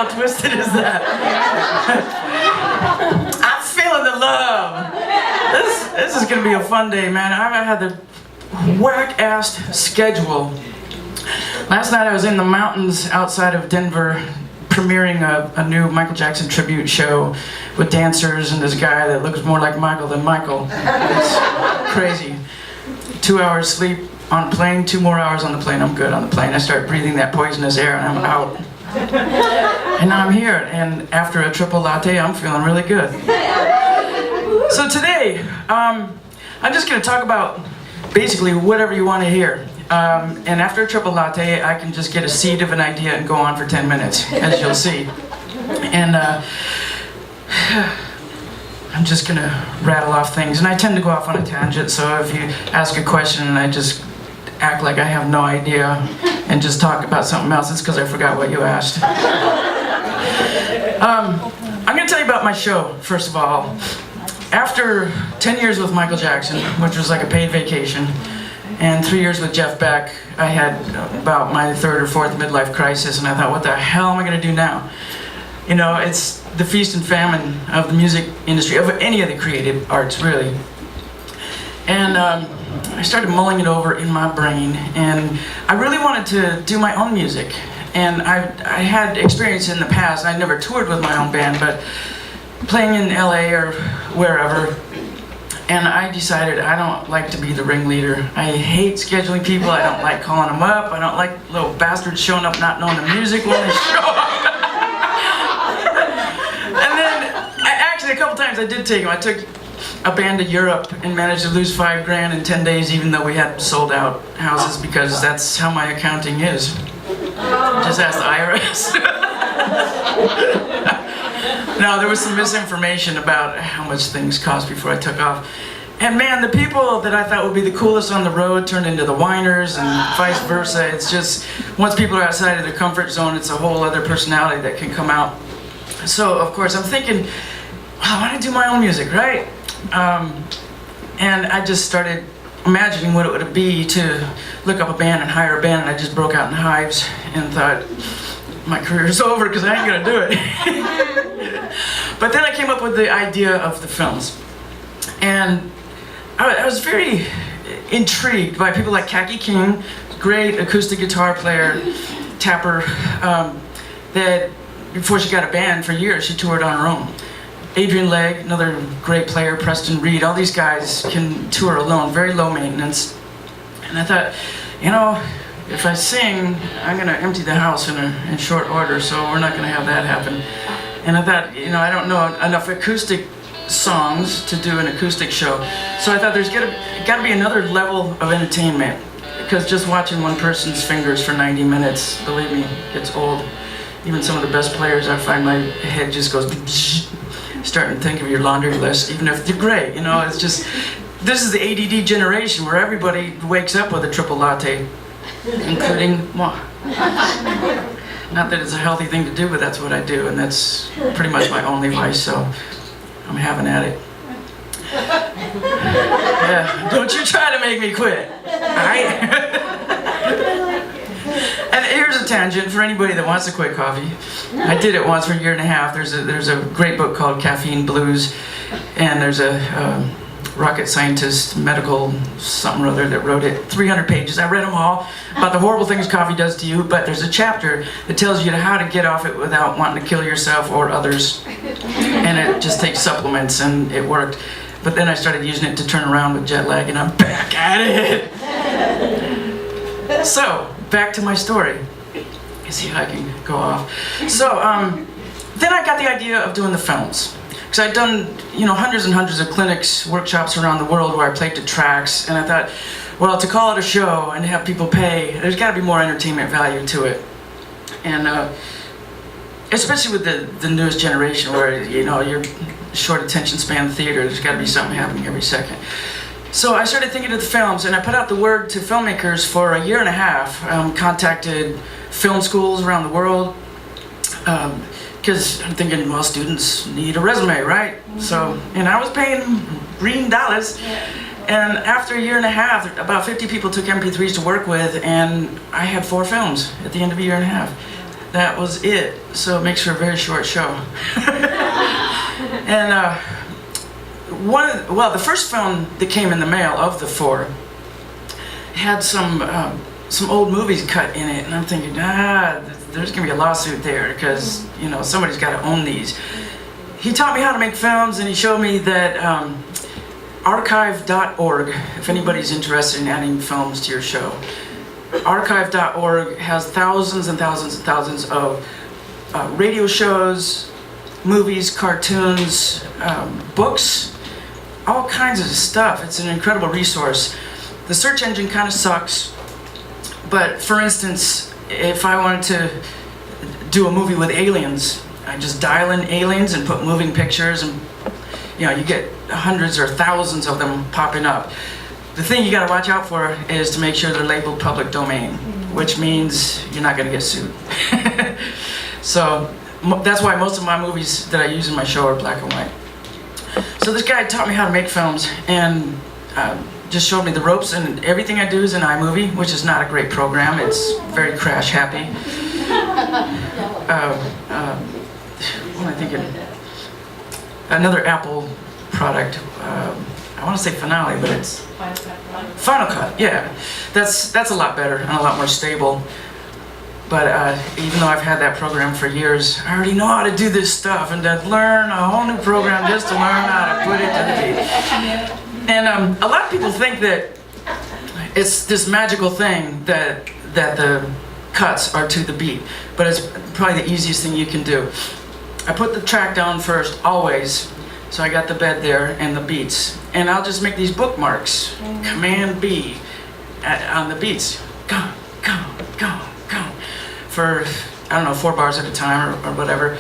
How twisted is that? I'm feeling the love. This is gonna be a fun day, man. I've had the whack-assed schedule. Last night I was in the mountains outside of Denver premiering a new Michael Jackson tribute show with dancers and this guy that looks more like Michael than Michael. It's crazy. 2 hours sleep on a plane, 2 more hours on the plane. I'm good on the plane. I start breathing that poisonous air and I'm out. And now I'm here, and after a triple latte, I'm feeling really good. So today, I'm just going to talk about basically whatever you want to hear. And after a triple latte, I can just get a seed of an idea and go on for 10 minutes, as you'll see. And I'm just going to rattle off things. And I tend to go off on a tangent, so if you ask a question and I just act like I have no idea and just talk about something else, it's because I forgot what you asked. I'm going to tell you about my show, first of all. After 10 years with Michael Jackson, which was like a paid vacation, and 3 years with Jeff Beck, I had about my 3rd or 4th midlife crisis, and I thought, what the hell am I going to do now? You know, it's the feast and famine of the music industry, of any of the creative arts, really. And I started mulling it over in my brain, and I really wanted to do my own music. And I had experience in the past. I never toured with my own band, but playing in LA or wherever, and I decided I don't like to be the ringleader. I hate scheduling people. I don't like calling them up. I don't like little bastards showing up not knowing the music when they show up. And then, actually a couple times I did take them. I took a band to Europe and managed to lose $5 grand in 10 days, even though we had sold out houses, because that's how my accounting is. Just ask the IRS. No, there was some misinformation about how much things cost before I took off. And man, the people that I thought would be the coolest on the road turned into the whiners, and vice versa. It's just, once people are outside of their comfort zone, it's a whole other personality that can come out. So, of course, I'm thinking, well, I want to do my own music, right? And I just started imagining what it would be to look up a band and hire a band, and I just broke out in hives and thought, my career's over because I ain't gonna do it. But then I came up with the idea of the films. And I was very intrigued by people like Kaki King, great acoustic guitar player, tapper, that before she got a band for years, she toured on her own. Adrian Legg, another great player, Preston Reed, all these guys can tour alone, very low maintenance. And I thought, you know, if I sing, I'm going to empty the house in short order, so we're not going to have that happen. And I thought, you know, I don't know enough acoustic songs to do an acoustic show. So I thought there's got to be another level of entertainment, because just watching one person's fingers for 90 minutes, believe me, gets old. Even some of the best players, I find my head just goes starting to think of your laundry list, even if they're great, you know. It's just, this is the ADD generation where everybody wakes up with a triple latte, including moi. Not that it's a healthy thing to do, but that's what I do, and that's pretty much my only vice, so I'm having at it. Yeah, don't you try to make me quit, alright? And here's a tangent for anybody that wants to quit coffee. I did it once for a year and a half. There's a great book called Caffeine Blues, and there's a rocket scientist, medical something or other that wrote it. 300 pages. I read them all about the horrible things coffee does to you, but there's a chapter that tells you how to get off it without wanting to kill yourself or others. And it just takes supplements, and it worked. But then I started using it to turn around with jet lag, and I'm back at it. So, back to my story. Let's see how I can go off. So, then I got the idea of doing the films. Because I'd done, you know, hundreds and hundreds of clinics, workshops around the world where I played to tracks, and I thought, well, to call it a show and have people pay, there's got to be more entertainment value to it. And especially with the newest generation where, you know, you're short attention span theater, there's got to be something happening every second. So I started thinking of the films, and I put out the word to filmmakers for a year and a half. Contacted film schools around the world, because I'm thinking, well, students need a resume, right? So, and I was paying green dollars. And after a year and a half, about 50 people took MP3s to work with, and I had 4 films at the end of a year and a half. that was it. So it makes for a very short show. And the first film that came in the mail of the 4 had some old movies cut in it, and I'm thinking, there's gonna be a lawsuit there because somebody's got to own these. He taught me how to make films, and he showed me that archive.org, if anybody's interested in adding films to your show, archive.org has thousands and thousands and thousands of radio shows, movies, cartoons, books, all kinds of stuff. It's an incredible resource. The search engine kind of sucks, but for instance, if I wanted to do a movie with aliens, I just dial in aliens and put moving pictures, and you get hundreds or thousands of them popping up. The thing you got to watch out for is to make sure they're labeled public domain, which means you're not going to get sued. So that's why most of my movies that I use in my show are black and white. So this guy taught me how to make films and just showed me the ropes, and everything I do is in iMovie, which is not a great program. It's very crash happy. What am I thinking? Another Apple product. I want to say Finale, but it's Final Cut. Yeah, that's a lot better and a lot more stable. But even though I've had that program for years, I already know how to do this stuff, and to learn a whole new program just to learn how to put it to the beat. And a lot of people think that it's this magical thing that the cuts are to the beat, but it's probably the easiest thing you can do. I put the track down first, always. So I got the bed there and the beats, and I'll just make these bookmarks. Command B on the beats. Go, go, go, go. For, I don't know, 4 bars at a time or whatever.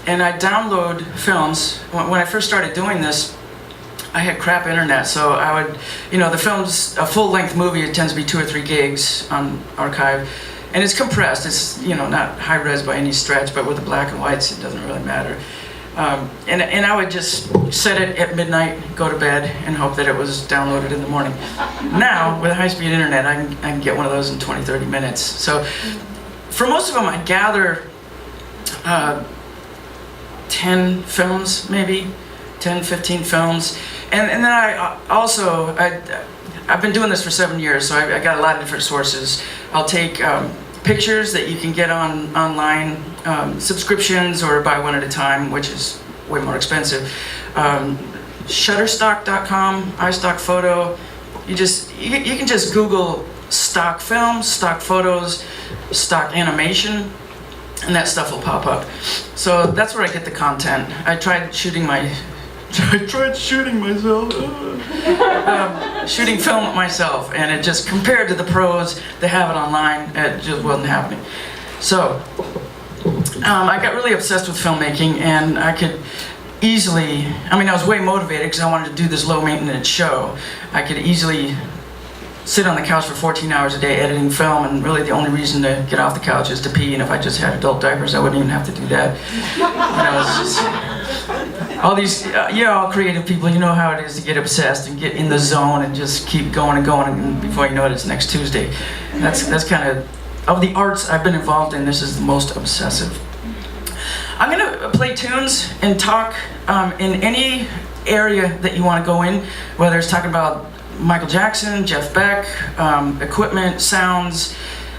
And I download films. When I first started doing this, I had crap internet, so I would, the film's a full-length movie. It tends to be 2 or 3 gigs on archive. And it's compressed. It's, not high-res by any stretch, but with the black and whites, it doesn't really matter. And I would just set it at midnight, go to bed, and hope that it was downloaded in the morning. Now, with high-speed internet, I can get one of those in 20, 30 minutes. So for most of them, I gather 10 films, maybe, 10, 15 films. And then I've been doing this for 7 years, so I got a lot of different sources. I'll take pictures that you can get online, subscriptions, or buy one at a time, which is way more expensive. Shutterstock.com, iStock Photo. You can just Google stock films, stock photos, stock animation, and that stuff will pop up. So that's where I get the content. I tried shooting shooting film myself, and it just, compared to the pros that have it online, it just wasn't happening. So I got really obsessed with filmmaking, and I could easily, I was way motivated because I wanted to do this low maintenance show. I could easily sit on the couch for 14 hours a day editing film, and really the only reason to get off the couch is to pee, and if I just had adult diapers I wouldn't even have to do that. It's just, all these, all creative people, you know how it is to get obsessed and get in the zone and just keep going and going, and before you know it, it's next Tuesday. That's kind of the arts I've been involved in, this is the most obsessive. I'm gonna play tunes and talk in any area that you want to go in, whether it's talking about Michael Jackson, Jeff Beck, equipment, sounds.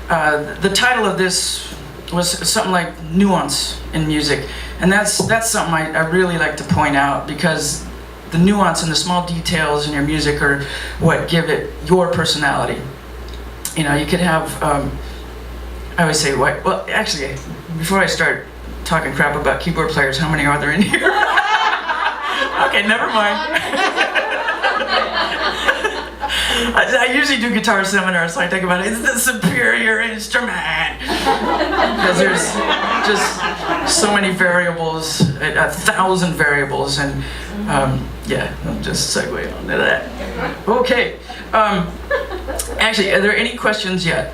The title of this was something like nuance in music, and that's something I really like to point out, because the nuance and the small details in your music are what give it your personality. You could have, I always say, well, actually, before I start talking crap about keyboard players, how many are there in here? Okay, never mind. I usually do guitar seminars, so I think about it. It's the superior instrument. Because there's just so many variables, 1,000 variables, and I'll just segue on to that. Okay. Actually, are there any questions yet?